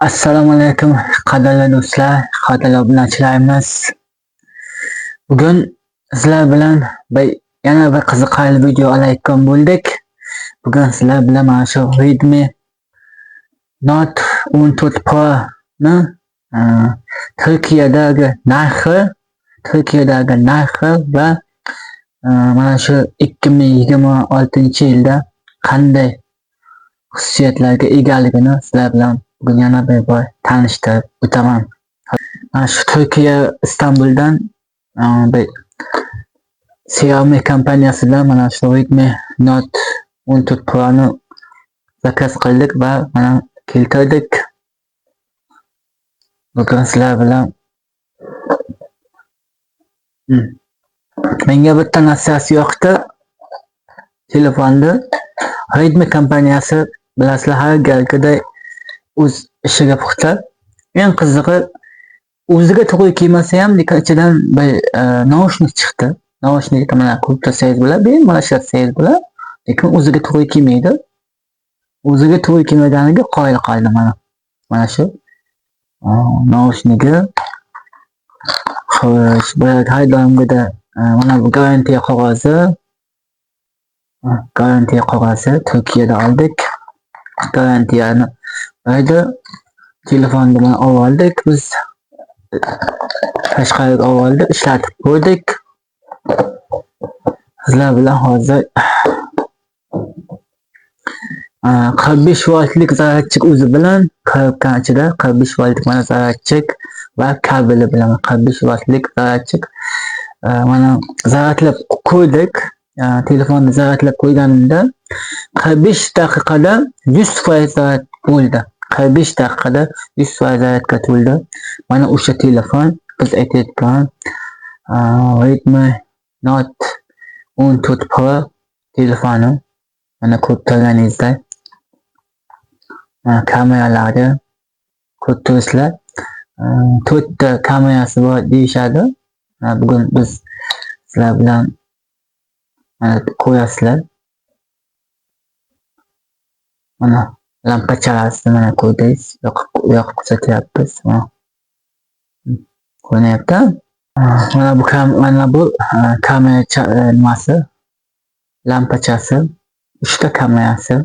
Assalomu alaykum qadrli do'stlar, qadrli obunachilarimiz. Bugun sizlar bilan yana bir qiziqarli video olayotgan bo'ldik. Bugun sizlar bilan mana shu Redmi Note 14 Pro ni Turkiyadagi narxi va mana shu 2026-yilda qanday xususiyatlarga egaligini sizlar bilan bugun yana bir bor tanishtirib o'taman. Shu Turkiya Istanbuldan bir Xiaomi kompaniyasidan mana shu Redmi Note 14 Pro ni zakaz qildik va mana keltirdik. Bugun sizlar bilan menga bitta narsasi yoqdi. Telefonni Redmi kompaniyasi bilasizlar har galgiday o'z ishiga puxta. Eng qizig'i o'ziga to'g'ri kelmasa ham lekin ichidan bir naushnik chiqdi. Naushnikni mana ko'rib tursangiz bo'ladi, bemalol ishlatsangiz bo'ladi, lekin o'ziga to'g'ri kelmaydi. O'ziga to'g'ri kelmaganiga qoyil qoldim mana shu naushnigi. Xo'sh, bu har doimgida mana bu garantiya qog'ozi Turkiyada oldik. Garantiyani berdi. Telefonni mana oldik biz. Tashqariga oldik, ishlatib ko'rdik. Sizlar bilan hozir 45 voltlik zaryadchik o'zi bilan ko'ribkan ichida 45 voltlik mana zaryadchik va kabeli bilan 45 voltlik zaryadchik mana zaryadlab ko'rdik. Telefonni zaryadlab qo'yganimda 45 daqiqada 100% zaryad bo'ldi. 45 daqiqada 100% zaryadga to'ldi. Mana o'sha telefon biz aytayotgan Redmi Note 14 Pro telefoni. Mana ko'rib turganingizdek kameralari ko'rib turibsizlar. 4 ta kamerasi bor deyishadi. Bugun biz sizlar bilan ko'rasizlar. Mana lampachalarni mana ko'rdingiz, yoqib ko'rsatyapmiz. Ko'ryapti. Mana bu kamera nimasi, lampachasi, 3 ta kamerasi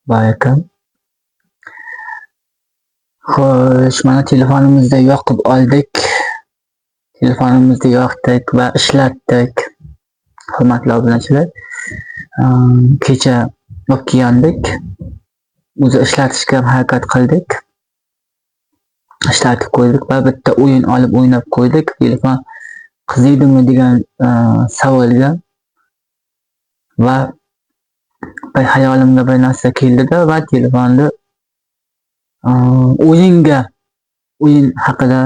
bor ekan. Xo'sh, mana telefonimizni yoqib oldik. Telefonimizni yoqdik va ishlatdik. Hurmatli obunachilar, kecha o'qigandik. O'zi ishlatishga harakat qildik. Ishlatib ko'rdik va bitta o'yin olib o'ynab ko'rdik. Telefon qiziydimi degan savolga va hayolimga bir narsa keldi-da va telefonni o'yin haqida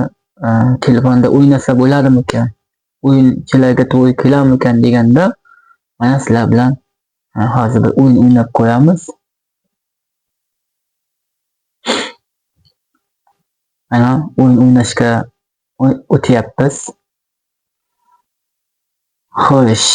telefonda o'ynasa bo'ladimikan? O'yinchilarga to'g'ri kelarmikan deganda mana sizlar bilan hozir bir o'yin o'ynab ko'ramiz. Mana o'yin o'ynashga o'tyapmiz. Xo'sh.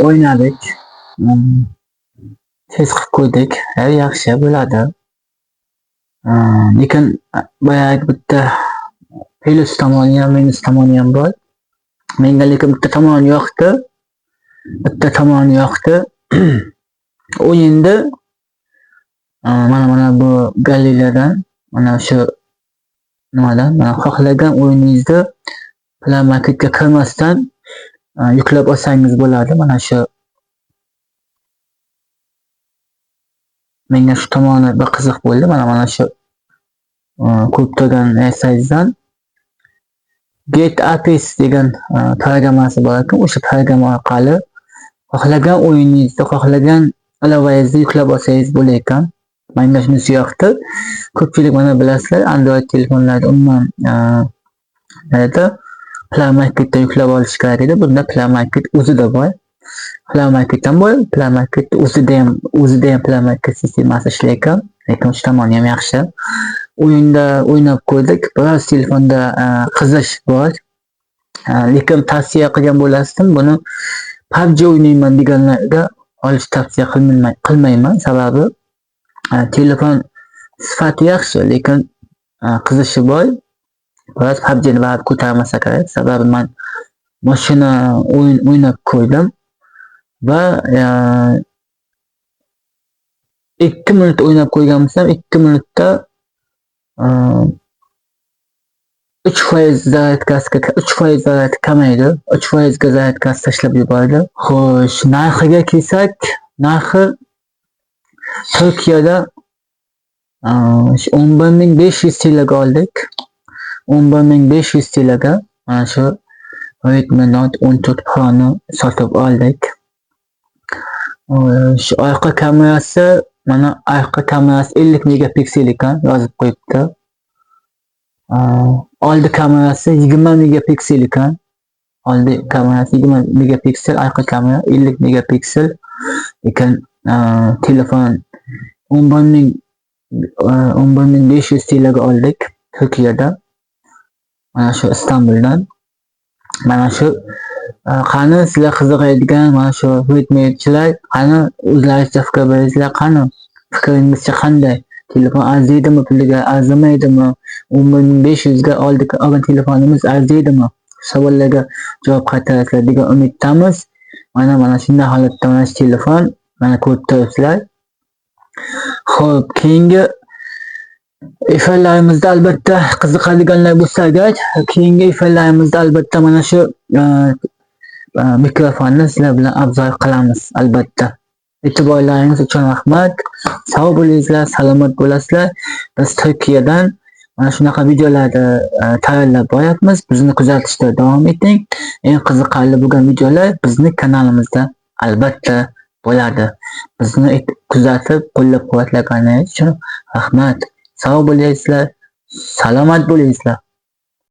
O'ynadik. Test qilib ko'rdik. Yaxshi bo'ladi. Lekin boyagi bitta plus tomoni ham, minus tomoni ham bor. Menga lekin bitta tomoni yoqdi. O'yinda mana bu galereyadan, mana shu nimadan, mana xohlagan o'yiningizni plan marketga kirmasdan yuklab olsangiz bo'ladi. Mana shu menga shu tomoni bir qiziq bo'ldi. Mana shu ko'rib turgan narsangizdan Get Apies degan programmasi bor ekan. O'sha programma orqali xohlagan o'yiningizni, xohlagan ilovangizni yuklab olsangiz bo'lar ekan. Menga shunisi yoqdi. Ko'pchilik mana bilasizlar, Android telefonlarda umuman Play Marketdan yuklab olish kerak edi. Bunda Play Market o'zida bor. Play Marketdan bor. Play Market o'zida ham Play Market sistemasi ishlar ekan. Lekin shu tomoni ham yaxshi. O'yinda o'ynab ko'rdik. Biroz telefonda qizish bor. Lekin tavsiya qilgan bo'lasdim. Buni PUBG o'ynayman deganlarga olish tavsiya qilmayman. Sababi telefon sifati yaxshi, lekin qizishi bor. Biroz PUBG'ni baribir ko'tarmasa kerak. Sababi men mashina o'yin o'ynab ko'rdim va 2 minut o'ynab ko'rgan bo'lsam, 2 minutda 3% zaryad kamaydi. 3% ga zaryadkasi tashlab yubordi. Xo'sh, narxiga kelsak, narxi Turkiyada 11.500 TL'ga oldik. 11.500 TL'ga mana shu Redmi Note 14 Pro'ni sotib oldik. Shu orqa kamerasi, mana orqa kamerasi 50 megapiksel ekan, yozib qo'yibdi. Oldi kamerasi 20 megapiksel ekan. Oldi kamerasi 20 megapiksel, orqa kamera 50 megapiksel ekan. Telefon 11.500 TL'ga oldik Turkiyada. Mana shu Istanbuldan. Mana shu qani sizlar qiziqadigan mana shu Redmi'chilar, qani o'zlaringizcha fikr beringizlar, qani fikringizcha qanday? Telefon arziydimi, puliga arzimaydimi? 11.500 ga olgan telefonimiz arziydimi? Savollarga javob qaytarasizlar degan umiddamiz. Mana shunday holatda mana shu telefon mana ko'rib turibsizlar. Xo'p, keyingi efirlarimizda albatta qiziqadiganlar bo'lsa agar, keyingi efirlarimizda albatta mana shu mikrofonni sizlar bilan obzor qilamiz albatta. E'tiborlaringiz uchun rahmat. Sog' bo'lingizlar, salomat bo'lasizlar. Biz Turkiyadan mana shunaqa videolarni tayyorlab boryapmiz. Bizni kuzatishda davom eting. Eng qiziqarli bo'lgan videolar bizni kanalimizda albatta bo'ladi. Bizni kuzatib, qo'llab-quvvatlaganingiz uchun rahmat. Sog' bo'lingizlar, salomat bo'lingizlar.